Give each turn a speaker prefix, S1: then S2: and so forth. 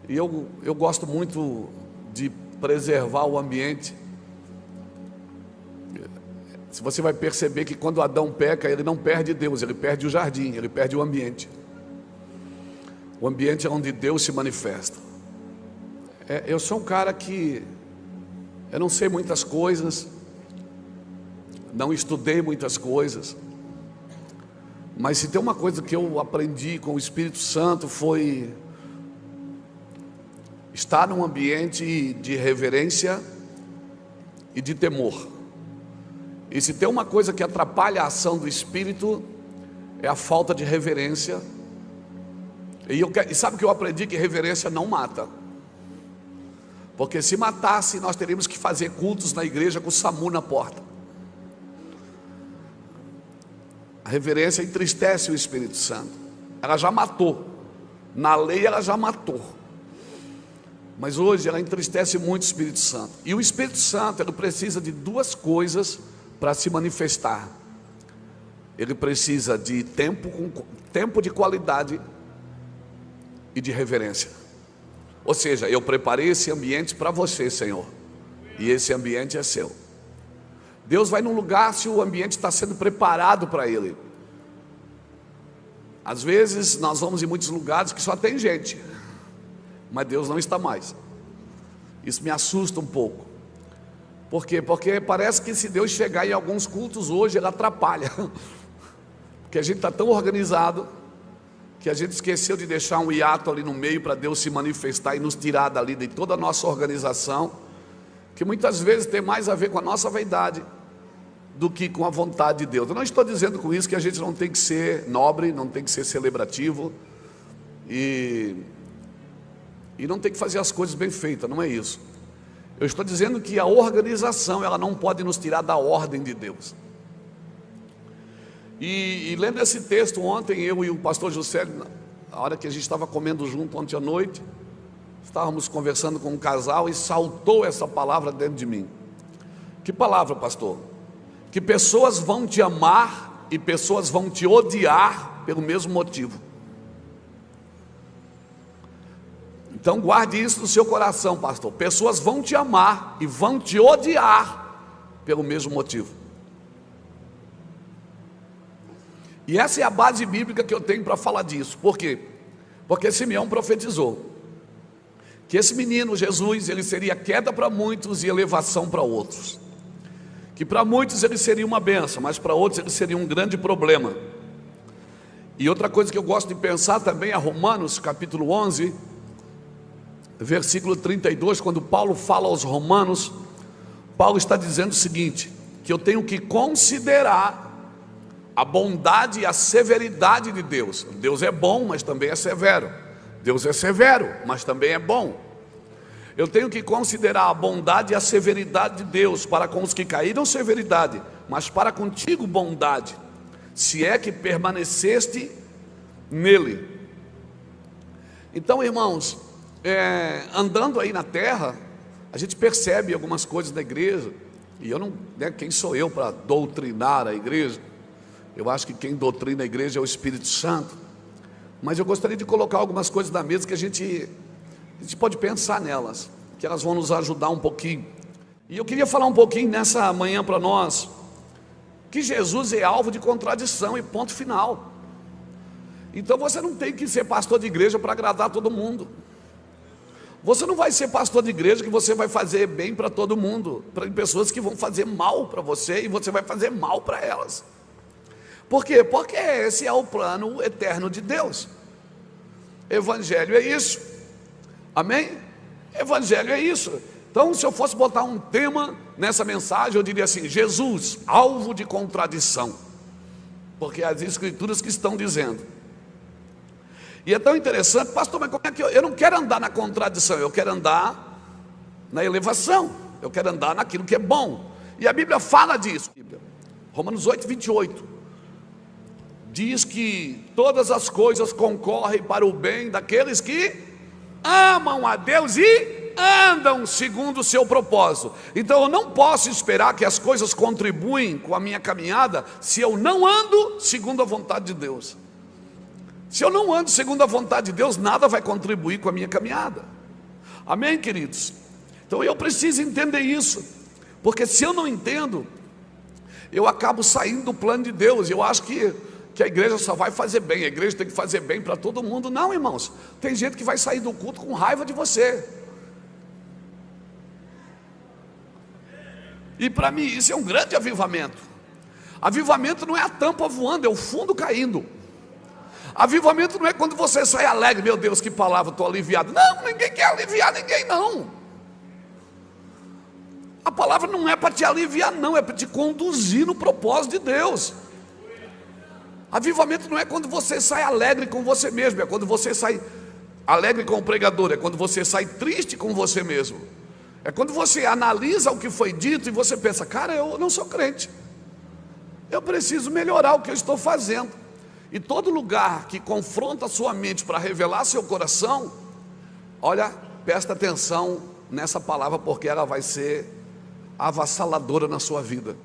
S1: E eu gosto muito de preservar o ambiente. Se você vai perceber que quando Adão peca, ele não perde Deus, ele perde o jardim, ele perde o ambiente. O ambiente é onde Deus se manifesta. Eu sou um cara que eu não sei muitas coisas, não estudei muitas coisas, mas se tem uma coisa que eu aprendi com o Espírito Santo foi estar num ambiente de reverência e de temor. E se tem uma coisa que atrapalha a ação do Espírito, é a falta de reverência. E sabe o que eu aprendi? Que reverência não mata. Porque se matasse, nós teríamos que fazer cultos na igreja com o SAMU na porta. A reverência entristece o Espírito Santo. Ela já matou. Na lei ela já matou. Mas hoje ela entristece muito o Espírito Santo. E o Espírito Santo, ele precisa de duas coisas para se manifestar. Ele precisa de tempo de qualidade e de reverência. Ou seja, eu preparei esse ambiente para você, Senhor, e esse ambiente é seu. Deus vai num lugar se o ambiente está sendo preparado para Ele. Às vezes nós vamos em muitos lugares que só tem gente, mas Deus não está mais. Isso me assusta um pouco. Por quê? Porque parece que se Deus chegar em alguns cultos hoje, Ele atrapalha. Porque a gente está tão organizado que a gente esqueceu de deixar um hiato ali no meio para Deus se manifestar e nos tirar dali de toda a nossa organização, que muitas vezes tem mais a ver com a nossa vaidade do que com a vontade de Deus. Eu não estou dizendo com isso que a gente não tem que ser nobre, não tem que ser celebrativo e não tem que fazer as coisas bem feitas, não é isso. Eu estou dizendo que a organização, ela não pode nos tirar da ordem de Deus. E lendo esse texto ontem, eu e o pastor José, a hora que a gente estava comendo junto ontem à noite, estávamos conversando com um casal e saltou essa palavra dentro de mim. Que palavra, pastor? Que pessoas vão te amar e pessoas vão te odiar pelo mesmo motivo. Então guarde isso no seu coração, pastor. Pessoas vão te amar e vão te odiar pelo mesmo motivo. E essa é a base bíblica que eu tenho para falar disso. Por quê? Porque Simeão profetizou que esse menino Jesus, ele seria queda para muitos e elevação para outros. Que para muitos ele seria uma bênção, mas para outros ele seria um grande problema. E outra coisa que eu gosto de pensar também é Romanos capítulo 11, versículo 32, quando Paulo fala aos romanos, Paulo está dizendo o seguinte, que eu tenho que considerar a bondade e a severidade de Deus. Deus é bom, mas também é severo. Deus é severo, mas também é bom. Eu tenho que considerar a bondade e a severidade de Deus. Para com os que caíram, severidade, mas para contigo, bondade, se é que permaneceste nele. Então, irmãos, andando aí na terra, a gente percebe algumas coisas da igreja. E eu não, quem sou eu para doutrinar a igreja? Eu acho que quem doutrina a igreja é o Espírito Santo. Mas eu gostaria de colocar algumas coisas na mesa que a gente pode pensar nelas, que elas vão nos ajudar um pouquinho. E eu queria falar um pouquinho nessa manhã para nós, que Jesus é alvo de contradição e ponto final. Então você não tem que ser pastor de igreja para agradar todo mundo. Você não vai ser pastor de igreja que você vai fazer bem para todo mundo. Tem pessoas que vão fazer mal para você e você vai fazer mal para elas. Por quê? Porque esse é o plano eterno de Deus. Evangelho é isso. Amém? Evangelho é isso. Então, se eu fosse botar um tema nessa mensagem, eu diria assim: Jesus, alvo de contradição. Porque as escrituras que estão dizendo. E é tão interessante, pastor, mas como é que eu não quero andar na contradição, eu quero andar na elevação, eu quero andar naquilo que é bom. E a Bíblia fala disso. Romanos 8, 28. Diz que todas as coisas concorrem para o bem daqueles que amam a Deus e andam segundo o seu propósito. Então eu não posso esperar que as coisas contribuem com a minha caminhada se eu não ando segundo a vontade de Deus. Se eu não ando segundo a vontade de Deus, nada vai contribuir com a minha caminhada. Amém, queridos? Então eu preciso entender isso, porque se eu não entendo, eu acabo saindo do plano de Deus. Eu acho que a igreja só vai fazer bem, a igreja tem que fazer bem para todo mundo. Não, irmãos, tem gente que vai sair do culto com raiva de você. E para mim isso é um grande avivamento. Avivamento não é a tampa voando, é o fundo caindo. Avivamento não é quando você sai alegre, meu Deus, que palavra, estou aliviado. Não, ninguém quer aliviar ninguém, não. A palavra não é para te aliviar, não, é para te conduzir no propósito de Deus. Avivamento não é quando você sai alegre com você mesmo, é quando você sai alegre com o pregador, é quando você sai triste com você mesmo. É quando você analisa o que foi dito e você pensa, cara, eu não sou crente, eu preciso melhorar o que eu estou fazendo. E todo lugar que confronta a sua mente para revelar seu coração, olha, presta atenção nessa palavra, porque ela vai ser avassaladora na sua vida.